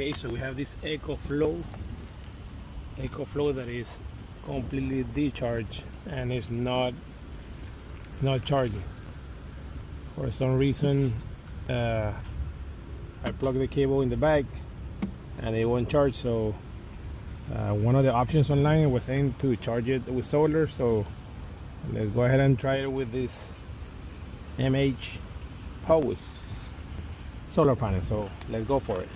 Okay, so we have this Ecoflow that is completely discharged and it's not charging. For some reason, I plugged the cable in the back and it won't charge. So one of the options online was saying to charge it with solar. So let's go ahead and try it with this MH Pose solar panel. So let's go for it.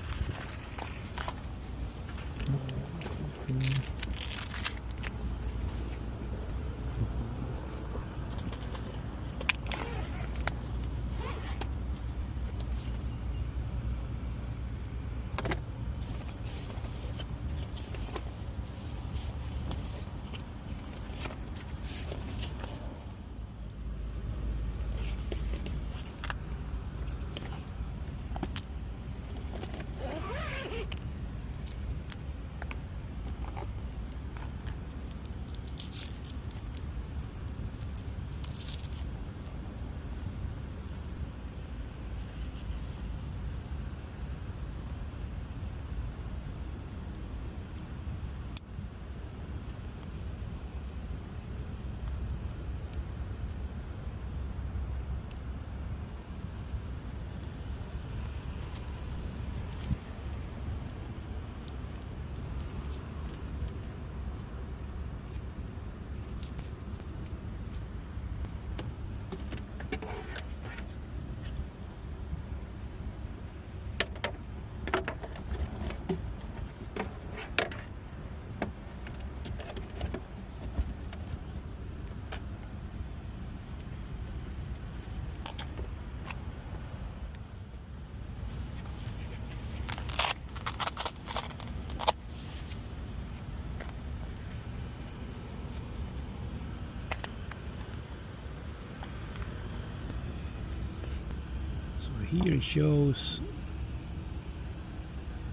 Here it shows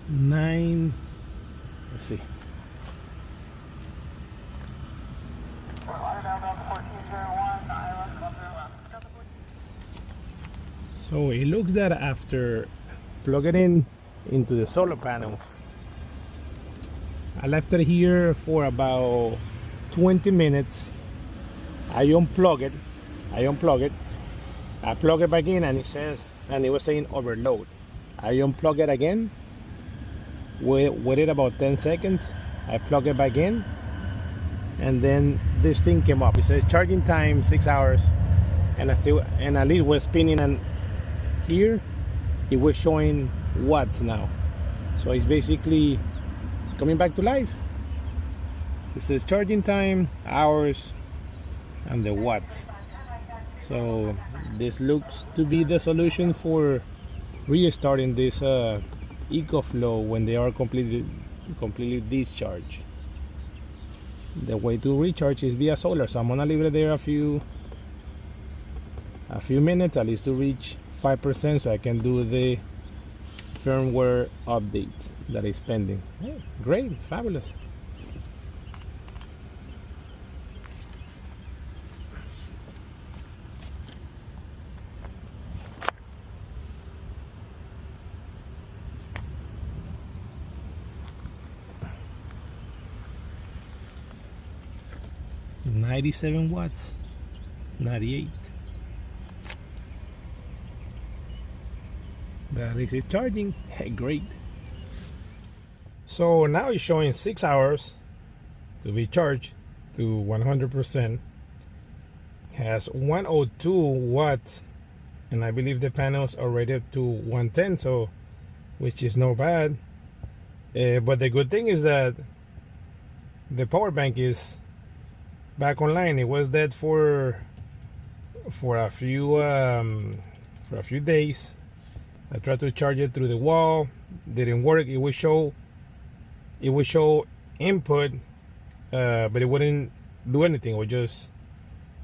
9. Let's see. So it looks that after plugging into the solar panel, I left it here for about 20 minutes. I unplug it. I plug it back in and it was saying overload. I unplug it again. Waited about 10 seconds. I plug it back in and then this thing came up. It says charging time 6 hours and at least was spinning, and here it was showing watts now. So it's basically coming back to life. It says charging time, hours, and the watts. So this looks to be the solution for restarting this Ecoflow when they are completely discharged. The way to recharge is via solar. So I'm gonna leave it there a few minutes, at least to reach 5%, so I can do the firmware update that is pending. Hey, great, fabulous. $97 watts, 98. But this is charging. Great. So now it's showing 6 hours to be charged to 100%. Has 102 watts, and I believe the panels are rated to 110, so which is not bad. But the good thing is that the power bank is back online. It was dead for a few days. I tried to charge it through the wall, didn't work. It would show input, but it wouldn't do anything. It would just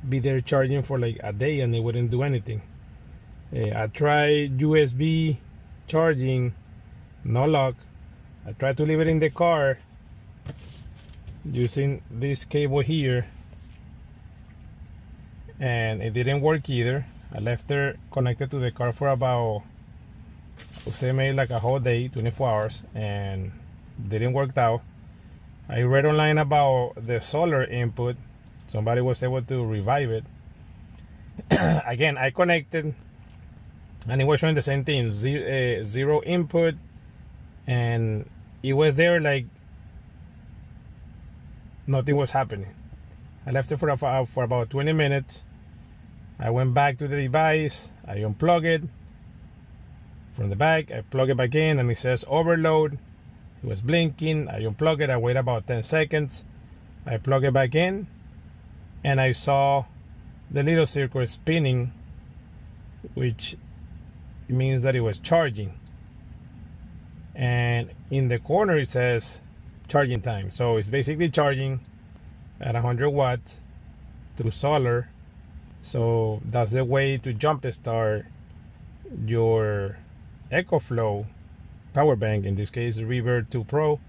be there charging for like a day and it wouldn't do anything. I tried USB charging, no luck. I tried to leave it in the car using this cable here, and it didn't work either. I left it connected to the car for about They made like a whole day, 24 hours, and didn't work out. I read online about the solar input. Somebody was able to revive it. Again, I connected, and it was showing the same thing, zero input, and it was there like nothing was happening. I left it for about 20 minutes. I went back to the device, I unplugged it from the back, I plug it back in, and it says overload. It was blinking. I unplugged it, I wait about 10 seconds, I plug it back in, and I saw the little circle spinning, which means that it was charging. And in the corner it says charging time. So it's basically charging at 100 watts through solar. So that's the way to jump start your Ecoflow power bank, in this case Reverb 2 Pro,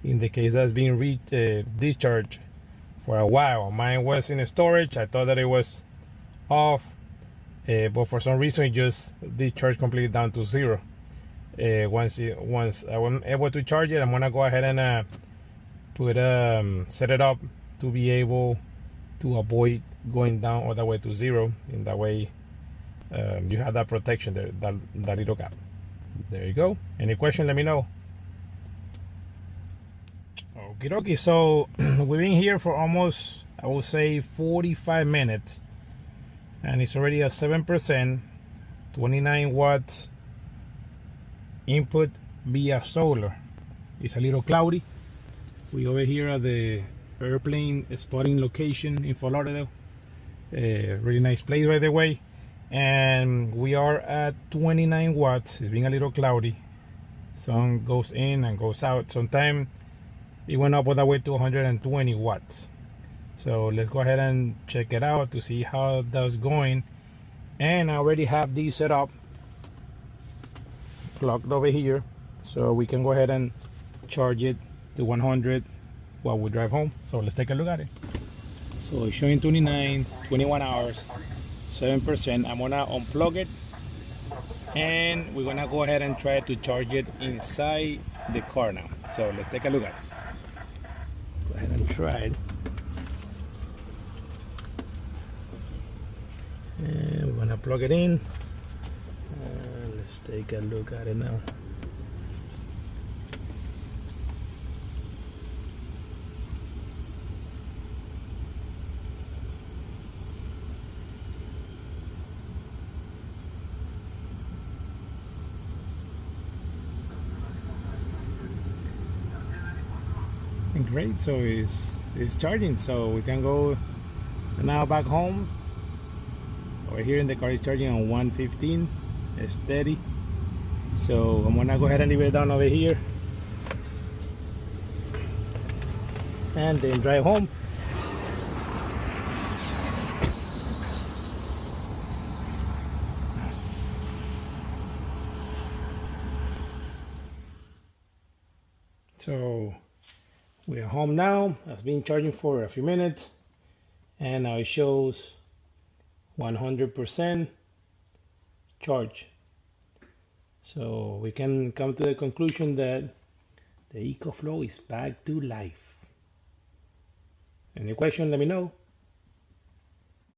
in the case that's being discharged for a while. Mine was in storage. I thought that it was off, but for some reason it just discharged completely down to zero. Once I was able to charge it, I'm gonna go ahead and set it up to be able to avoid going down all the way to zero. In that way, you have that protection there, that little gap. There you go. Any question, let me know. Okie dokie. So we've been here for almost, I will say, 45 minutes, and it's already at 7%, 29 watts input via solar. It's a little cloudy. We over here at the airplane spotting location in Fort Lauderdale. Really nice place, by the way. And we are at 29 watts. It's been a little cloudy. Sun goes in and goes out. Sometimes it went up all the way to 120 watts. So let's go ahead and check it out to see how that's going. And I already have these set up, plugged over here, so we can go ahead and charge it to 100 while we drive home. So let's take a look at it. So it's showing 21 hours, 7%. I'm gonna unplug it, and we're gonna go ahead and try to charge it inside the car now. So let's take a look at it. Go ahead and try it. And we're gonna plug it in. Let's take a look at it now. Great, so it's charging, so we can go now back home. Over here in the car is charging on 115, it's steady. So I'm gonna go ahead and leave it down over here and then drive home. So we are home now. I've been charging for a few minutes, and now it shows 100% charge. So we can come to the conclusion that the Ecoflow is back to life. Any question, let me know.